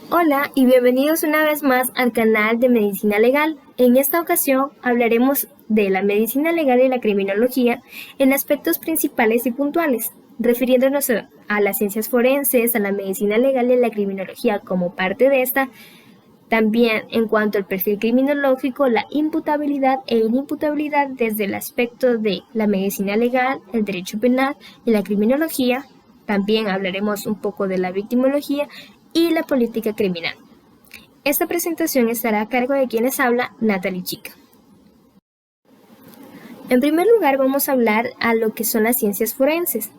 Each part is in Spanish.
Hola y bienvenidos una vez más al canal de Medicina Legal. En esta ocasión hablaremos de la medicina legal y la criminología en aspectos principales y puntuales, refiriéndonos a las ciencias forenses, a la medicina legal y a la criminología como parte de esta. También en cuanto al perfil criminológico, la imputabilidad e inimputabilidad desde el aspecto de la medicina legal, el derecho penal y la criminología. También hablaremos un poco de la victimología y la política criminal. Esta presentación estará a cargo de quienes habla Natalie Chica. En primer lugar vamos a hablar a lo que son las ciencias forenses,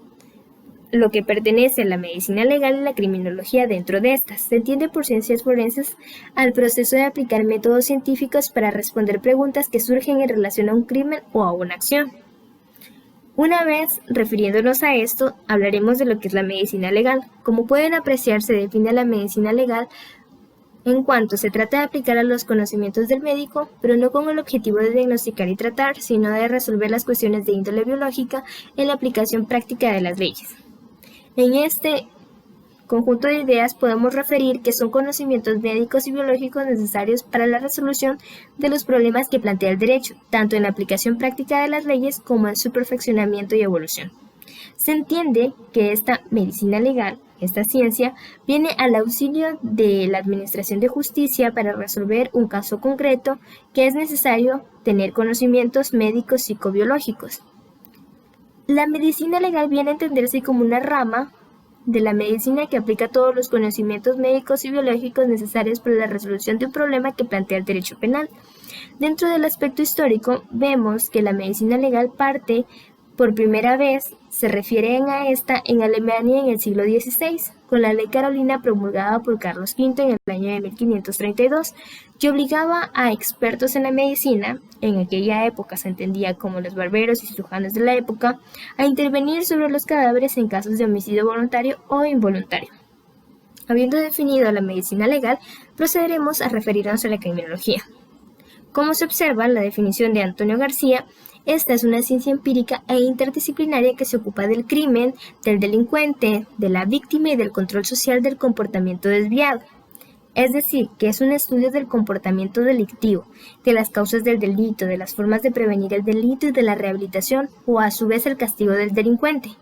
lo que pertenece a la medicina legal y la criminología dentro de estas. Se entiende por ciencias forenses al proceso de aplicar métodos científicos para responder preguntas que surgen en relación a un crimen o a una acción. Una vez refiriéndonos a esto, hablaremos de lo que es la medicina legal. Como pueden apreciar, se define la medicina legal en cuanto se trata de aplicar a los conocimientos del médico, pero no con el objetivo de diagnosticar y tratar, sino de resolver las cuestiones de índole biológica en la aplicación práctica de las leyes. En este conjunto de ideas podemos referir que son conocimientos médicos y biológicos necesarios para la resolución de los problemas que plantea el derecho, tanto en la aplicación práctica de las leyes como en su perfeccionamiento y evolución. Se entiende que esta medicina legal, esta ciencia, viene al auxilio de la administración de justicia para resolver un caso concreto que es necesario tener conocimientos médicos psicobiológicos. La medicina legal viene a entenderse como una rama de la medicina que aplica todos los conocimientos médicos y biológicos necesarios para la resolución de un problema que plantea el derecho penal. Dentro del aspecto histórico, vemos que la medicina legal parte por primera vez, se refieren a esta en Alemania en el siglo XVI, con la ley carolina promulgada por Carlos V en el año de 1532, que obligaba a expertos en la medicina, en aquella época se entendía como los barberos y cirujanos de la época, a intervenir sobre los cadáveres en casos de homicidio voluntario o involuntario. Habiendo definido la medicina legal, procederemos a referirnos a la criminología. Como se observa en la definición de Antonio García, esta es una ciencia empírica e interdisciplinaria que se ocupa del crimen, del delincuente, de la víctima y del control social del comportamiento desviado. Es decir, que es un estudio del comportamiento delictivo, de las causas del delito, de las formas de prevenir el delito y de la rehabilitación o a su vez el castigo del delincuente.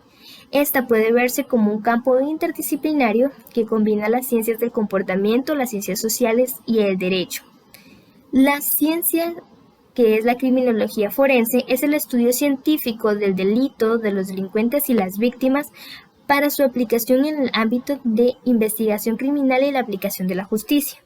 Esta puede verse como un campo interdisciplinario que combina las ciencias del comportamiento, las ciencias sociales y el derecho. La ciencia que es la criminología forense, es el estudio científico del delito, de los delincuentes y las víctimas para su aplicación en el ámbito de investigación criminal y la aplicación de la justicia.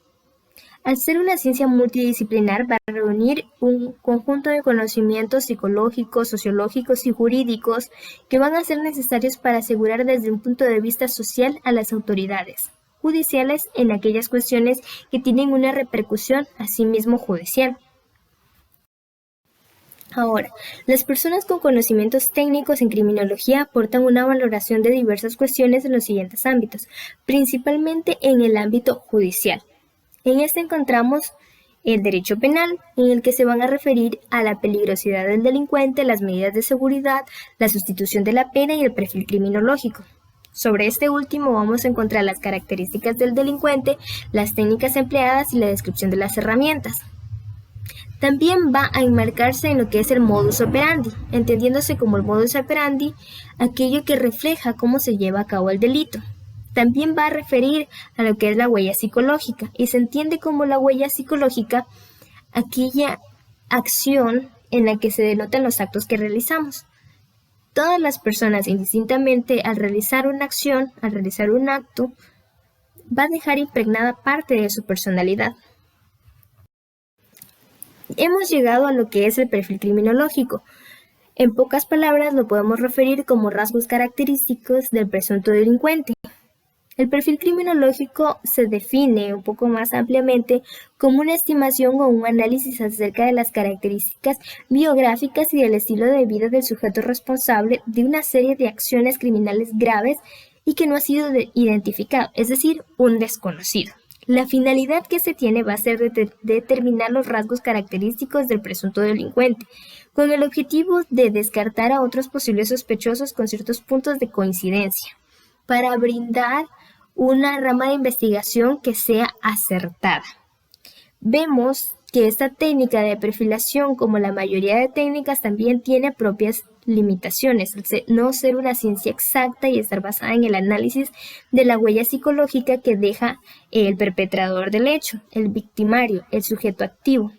Al ser una ciencia multidisciplinar, va a reunir un conjunto de conocimientos psicológicos, sociológicos y jurídicos que van a ser necesarios para asegurar desde un punto de vista social a las autoridades judiciales en aquellas cuestiones que tienen una repercusión asimismo judicial. Ahora, las personas con conocimientos técnicos en criminología aportan una valoración de diversas cuestiones en los siguientes ámbitos, principalmente en el ámbito judicial. En este encontramos el derecho penal, en el que se van a referir a la peligrosidad del delincuente, las medidas de seguridad, la sustitución de la pena y el perfil criminológico. Sobre este último vamos a encontrar las características del delincuente, las técnicas empleadas y la descripción de las herramientas. También va a enmarcarse en lo que es el modus operandi, entendiéndose como el modus operandi aquello que refleja cómo se lleva a cabo el delito. También va a referir a lo que es la huella psicológica, y se entiende como la huella psicológica aquella acción en la que se denotan los actos que realizamos. Todas las personas, indistintamente, al realizar una acción, al realizar un acto, va a dejar impregnada parte de su personalidad. Hemos llegado a lo que es el perfil criminológico. En pocas palabras lo podemos referir como rasgos característicos del presunto delincuente. El perfil criminológico se define un poco más ampliamente como una estimación o un análisis acerca de las características biográficas y del estilo de vida del sujeto responsable de una serie de acciones criminales graves y que no ha sido identificado, es decir, un desconocido. La finalidad que se tiene va a ser determinar los rasgos característicos del presunto delincuente, con el objetivo de descartar a otros posibles sospechosos con ciertos puntos de coincidencia, para brindar una rama de investigación que sea acertada. Vemos que esta técnica de perfilación, como la mayoría de técnicas, también tiene propias limitaciones, al no ser una ciencia exacta y estar basada en el análisis de la huella psicológica que deja el perpetrador del hecho, el victimario, el sujeto activo.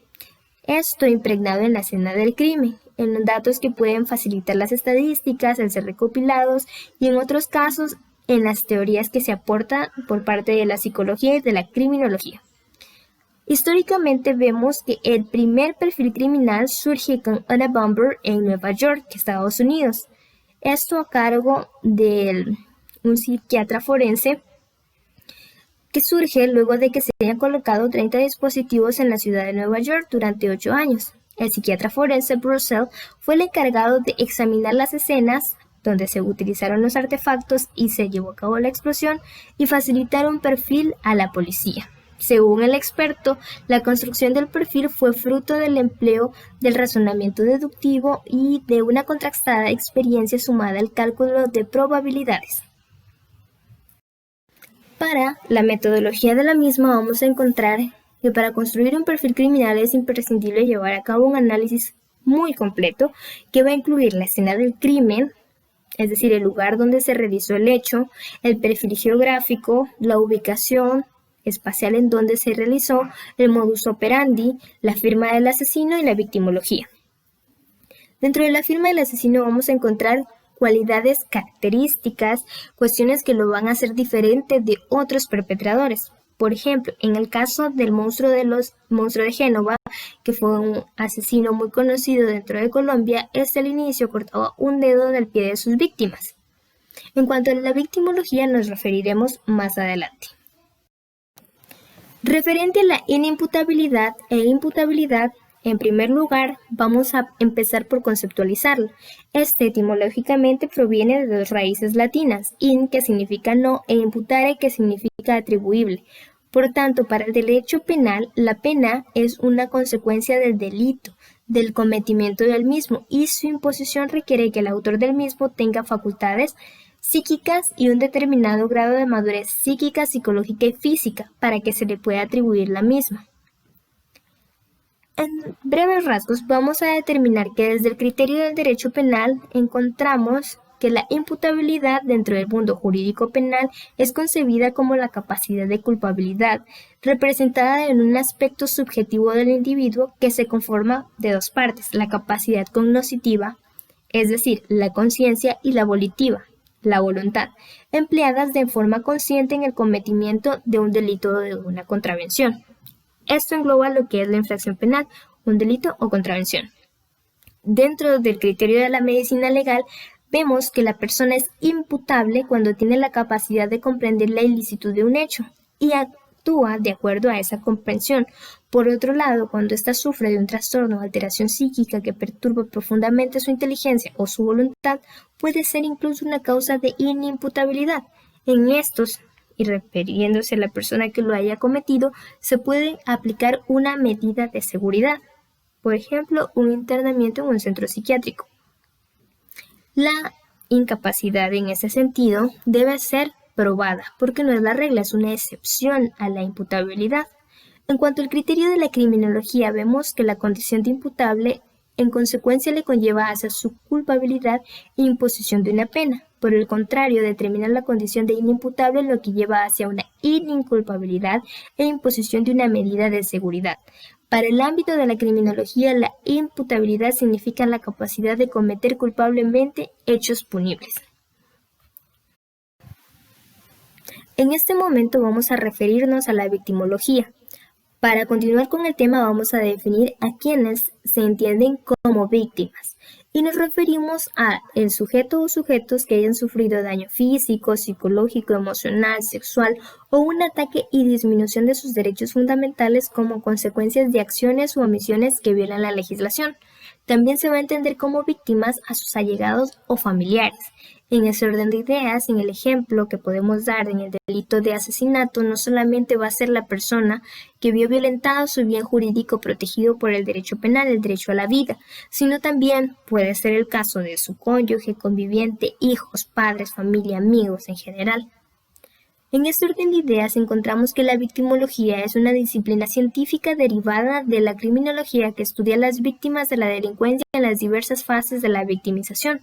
Esto impregnado en la escena del crimen, en los datos que pueden facilitar las estadísticas al ser recopilados y en otros casos en las teorías que se aportan por parte de la psicología y de la criminología. Históricamente vemos que el primer perfil criminal surge con Anna Bumber en Nueva York, Estados Unidos. Esto a cargo de un psiquiatra forense que surge luego de que se hayan colocado 30 dispositivos en la ciudad de Nueva York durante 8 años. El psiquiatra forense Purcell fue el encargado de examinar las escenas donde se utilizaron los artefactos y se llevó a cabo la explosión y facilitar un perfil a la policía. Según el experto, la construcción del perfil fue fruto del empleo del razonamiento deductivo y de una contrastada experiencia sumada al cálculo de probabilidades. Para la metodología de la misma vamos a encontrar que para construir un perfil criminal es imprescindible llevar a cabo un análisis muy completo que va a incluir la escena del crimen, es decir, el lugar donde se realizó el hecho, el perfil geográfico, la ubicación espacial en donde se realizó, el modus operandi, la firma del asesino y la victimología. Dentro de la firma del asesino vamos a encontrar cualidades, características, cuestiones que lo van a hacer diferente de otros perpetradores. Por ejemplo, en el caso del monstruo de Génova, que fue un asesino muy conocido dentro de Colombia, al inicio cortaba un dedo del pie de sus víctimas. En cuanto a la victimología nos referiremos más adelante. Referente a la inimputabilidad e imputabilidad, en primer lugar, vamos a empezar por conceptualizarlo. Etimológicamente proviene de dos raíces latinas, in, que significa no, e imputare, que significa atribuible. Por tanto, para el derecho penal, la pena es una consecuencia del delito, del cometimiento del mismo, y su imposición requiere que el autor del mismo tenga facultades psíquicas y un determinado grado de madurez psíquica, psicológica y física para que se le pueda atribuir la misma. En breves rasgos vamos a determinar que desde el criterio del derecho penal encontramos que la imputabilidad dentro del mundo jurídico penal es concebida como la capacidad de culpabilidad, representada en un aspecto subjetivo del individuo que se conforma de dos partes, la capacidad cognoscitiva, es decir, la conciencia, y la volitiva, la voluntad, empleadas de forma consciente en el cometimiento de un delito o de una contravención. Esto engloba lo que es la infracción penal, un delito o contravención. Dentro del criterio de la medicina legal, vemos que la persona es imputable cuando tiene la capacidad de comprender la ilicitud de un hecho y actúa de acuerdo a esa comprensión. Por otro lado, cuando ésta sufre de un trastorno o alteración psíquica que perturba profundamente su inteligencia o su voluntad, puede ser incluso una causa de inimputabilidad. En estos, y refiriéndose a la persona que lo haya cometido, se puede aplicar una medida de seguridad, por ejemplo, un internamiento en un centro psiquiátrico. La incapacidad en ese sentido debe ser probada, porque no es la regla, es una excepción a la imputabilidad. En cuanto al criterio de la criminología, vemos que la condición de imputable en consecuencia le conlleva hacia su culpabilidad e imposición de una pena. Por el contrario, determinar la condición de inimputable lo que lleva hacia una ininculpabilidad e imposición de una medida de seguridad. Para el ámbito de la criminología, la imputabilidad significa la capacidad de cometer culpablemente hechos punibles. En este momento vamos a referirnos a la victimología. Para continuar con el tema vamos a definir a quienes se entienden como víctimas y nos referimos a el sujeto o sujetos que hayan sufrido daño físico, psicológico, emocional, sexual o un ataque y disminución de sus derechos fundamentales como consecuencias de acciones u omisiones que violan la legislación. También se va a entender como víctimas a sus allegados o familiares. En ese orden de ideas, en el ejemplo que podemos dar en el delito de asesinato, no solamente va a ser la persona que vio violentado su bien jurídico protegido por el derecho penal, el derecho a la vida, sino también puede ser el caso de su cónyuge, conviviente, hijos, padres, familia, amigos en general. En este orden de ideas encontramos que la victimología es una disciplina científica derivada de la criminología que estudia a las víctimas de la delincuencia en las diversas fases de la victimización.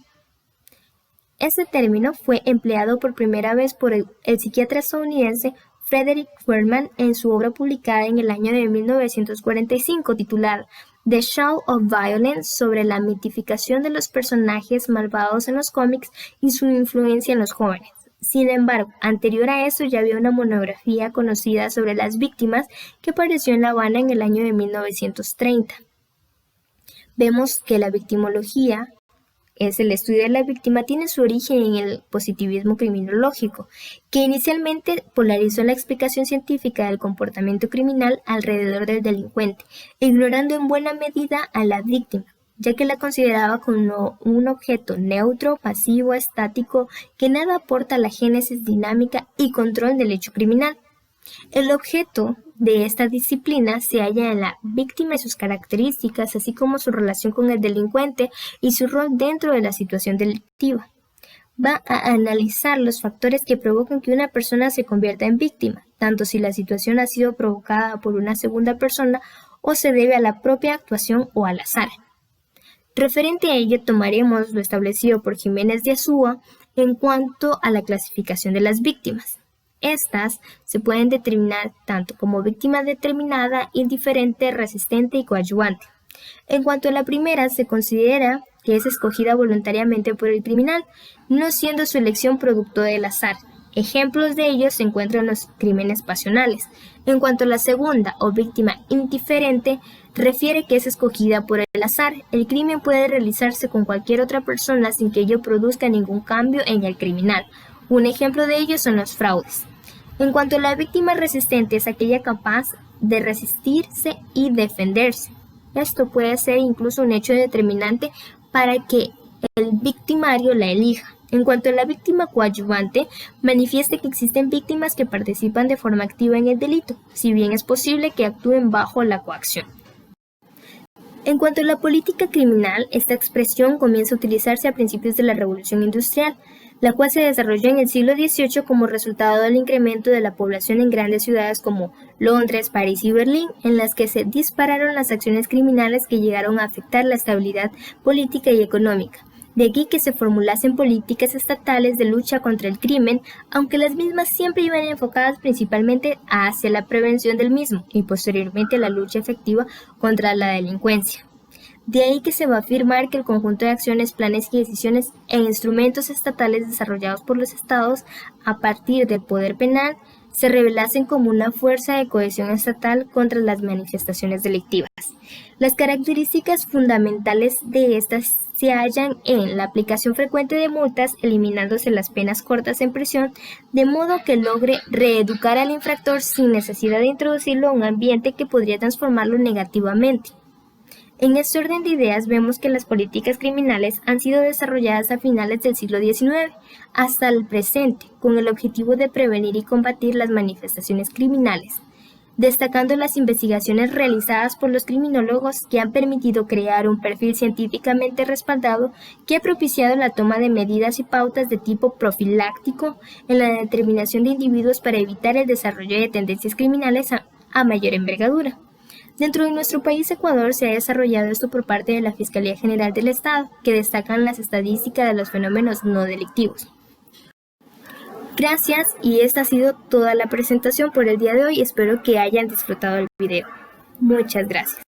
Este término fue empleado por primera vez por el psiquiatra estadounidense Frederick Wertham en su obra publicada en el año de 1945 titulada The Show of Violence, sobre la mitificación de los personajes malvados en los cómics y su influencia en los jóvenes. Sin embargo, anterior a eso ya había una monografía conocida sobre las víctimas que apareció en La Habana en el año de 1930. Vemos que la victimología es el estudio de la víctima, tiene su origen en el positivismo criminológico, que inicialmente polarizó la explicación científica del comportamiento criminal alrededor del delincuente, ignorando en buena medida a la víctima, ya que la consideraba como un objeto neutro, pasivo, estático, que nada aporta a la génesis, dinámica y control del hecho criminal. El objeto de esta disciplina se halla en la víctima y sus características, así como su relación con el delincuente y su rol dentro de la situación delictiva. Va a analizar los factores que provocan que una persona se convierta en víctima, tanto si la situación ha sido provocada por una segunda persona o se debe a la propia actuación o al azar. Referente a ello, tomaremos lo establecido por Jiménez de Azúa en cuanto a la clasificación de las víctimas. Estas se pueden determinar tanto como víctima determinada, indiferente, resistente y coadyuvante. En cuanto a la primera, se considera que es escogida voluntariamente por el criminal, no siendo su elección producto del azar. Ejemplos de ellos se encuentran en los crímenes pasionales. En cuanto a la segunda, o víctima indiferente, refiere que es escogida por el azar. El crimen puede realizarse con cualquier otra persona sin que ello produzca ningún cambio en el criminal. Un ejemplo de ello son los fraudes. En cuanto a la víctima resistente, es aquella capaz de resistirse y defenderse. Esto puede ser incluso un hecho determinante para que el victimario la elija. En cuanto a la víctima coadyuvante, manifiesta que existen víctimas que participan de forma activa en el delito, si bien es posible que actúen bajo la coacción. En cuanto a la política criminal, esta expresión comienza a utilizarse a principios de la Revolución Industrial, la cual se desarrolló en el siglo XVIII como resultado del incremento de la población en grandes ciudades como Londres, París y Berlín, en las que se dispararon las acciones criminales que llegaron a afectar la estabilidad política y económica. De aquí que se formulasen políticas estatales de lucha contra el crimen, aunque las mismas siempre iban enfocadas principalmente hacia la prevención del mismo y posteriormente la lucha efectiva contra la delincuencia. De ahí que se va a afirmar que el conjunto de acciones, planes y decisiones e instrumentos estatales desarrollados por los estados a partir del poder penal se revelasen como una fuerza de cohesión estatal contra las manifestaciones delictivas. Las características fundamentales de estas se hallan en la aplicación frecuente de multas, eliminándose las penas cortas en prisión, de modo que logre reeducar al infractor sin necesidad de introducirlo a un ambiente que podría transformarlo negativamente. En este orden de ideas vemos que las políticas criminales han sido desarrolladas a finales del siglo XIX hasta el presente, con el objetivo de prevenir y combatir las manifestaciones criminales, destacando las investigaciones realizadas por los criminólogos que han permitido crear un perfil científicamente respaldado que ha propiciado la toma de medidas y pautas de tipo profiláctico en la determinación de individuos para evitar el desarrollo de tendencias criminales a mayor envergadura. Dentro de nuestro país, Ecuador, se ha desarrollado esto por parte de la Fiscalía General del Estado, que destacan las estadísticas de los fenómenos no delictivos. Gracias, y esta ha sido toda la presentación por el día de hoy. Espero que hayan disfrutado el video. Muchas gracias.